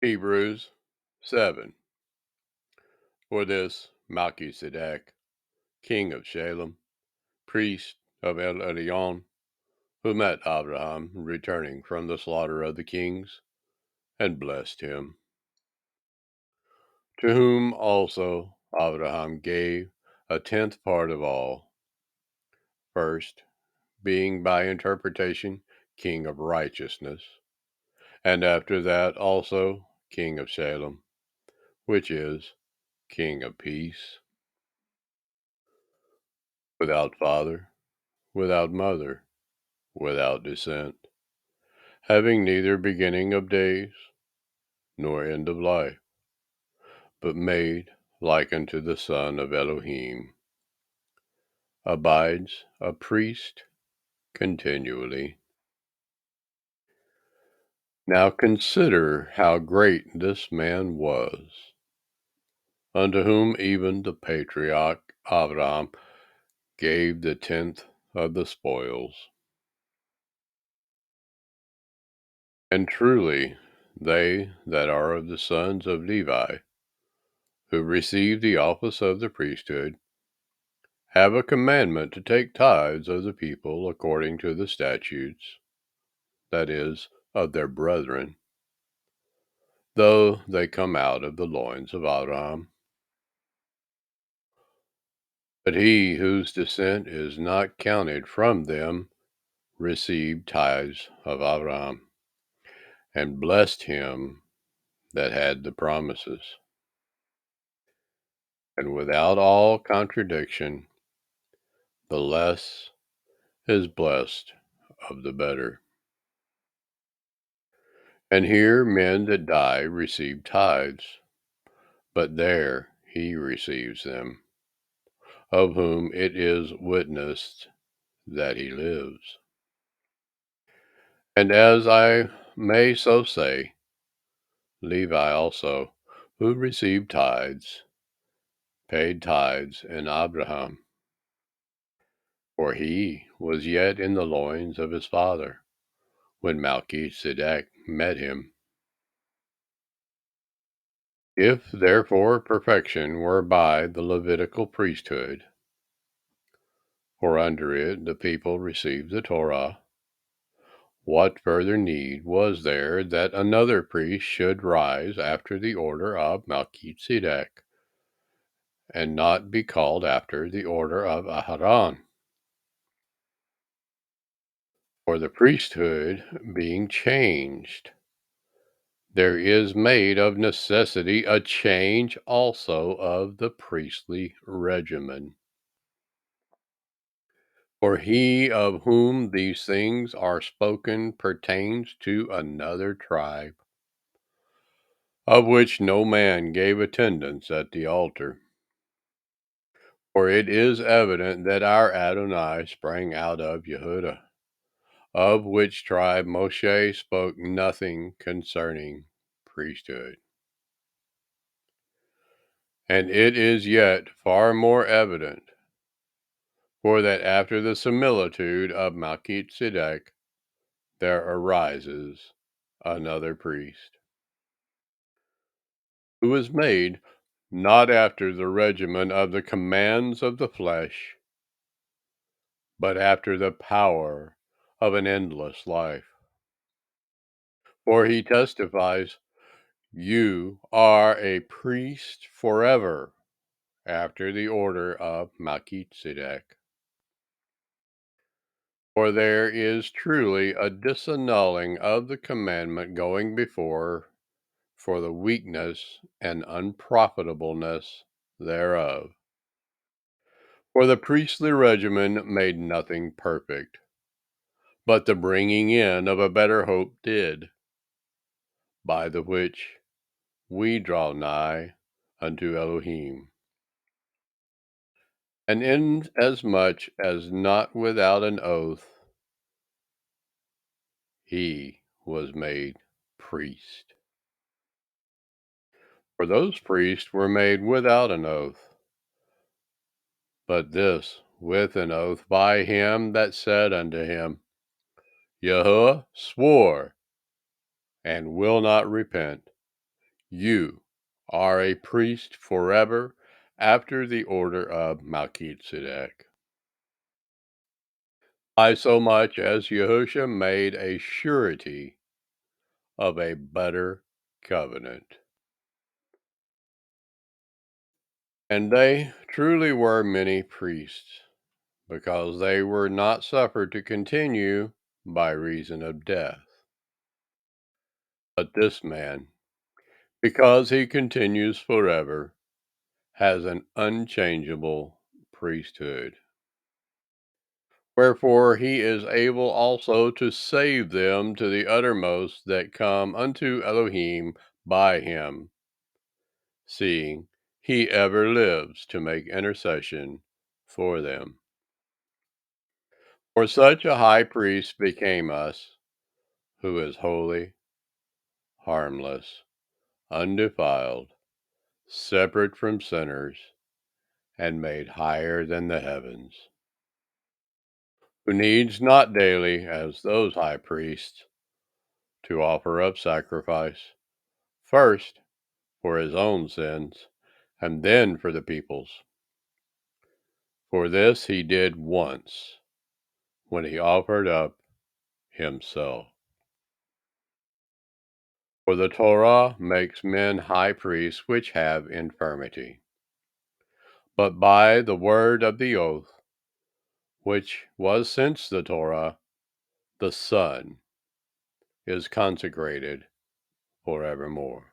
Hebrews 7. For this Melchizedek, king of Salem, priest of El Elyon, who met Abraham returning from the slaughter of the kings, and blessed him, to whom also Abraham gave a tenth part of all, first being by interpretation king of righteousness, and after that also king of Salem, which is king of peace, without father, without mother, without descent, having neither beginning of days nor end of life, but made like unto the Son of Elohim, abides a priest continually. Now consider how great this man was, unto whom even the patriarch Abraham gave the tenth of the spoils. And truly, they that are of the sons of Levi, who receive the office of the priesthood, have a commandment to take tithes of the people according to the statutes, that is, of their brethren, though they come out of the loins of Abraham. But he whose descent is not counted from them received tithes of Abraham, and blessed him that had the promises. And without all contradiction, the less is blessed of the better. And here men that die receive tithes, but there he receives them, of whom it is witnessed that he lives. And as I may so say, Levi also, who received tithes, paid tithes in Abraham, for he was yet in the loins of his father when Melchizedek met him. If therefore perfection were by the Levitical priesthood, for under it the people received the Torah, what further need was there that another priest should rise after the order of Melchizedek, and not be called after the order of Aharon? For the priesthood being changed, there is made of necessity a change also of the priestly regimen. For he of whom these things are spoken pertains to another tribe, of which no man gave attendance at the altar. For it is evident that our Adonai sprang out of Yehudah, of which tribe Moshe spoke nothing concerning priesthood. And it is yet far more evident, for that after the similitude of Melchizedek there arises another priest, who is made not after the regimen of the commands of the flesh, but after the power of an endless life. For he testifies, "You are a priest forever, after the order of Melchizedek." For there is truly a disannulling of the commandment going before for the weakness and unprofitableness thereof. For the priestly regimen made nothing perfect, but the bringing in of a better hope did, by the which we draw nigh unto Elohim. And inasmuch as not without an oath he was made priest. For those priests were made without an oath, but this with an oath by him that said unto him, Yahuwah swore, and will not repent, You are a priest forever after the order of Melchizedek. By so much as Yahushua made a surety of a better covenant. And they truly were many priests, because they were not suffered to continue by reason of death. But this man, because he continues forever, has an unchangeable priesthood. Wherefore he is able also to save them to the uttermost that come unto Elohim by him, seeing he ever lives to make intercession for them. For such a high priest became us, who is holy, harmless, undefiled, separate from sinners, and made higher than the heavens, who needs not daily, as those high priests, to offer up sacrifice, first for his own sins, and then for the people's. For this he did once, when he offered up himself. For the Torah makes men high priests which have infirmity. But by the word of the oath, which was since the Torah, the Son is consecrated forevermore.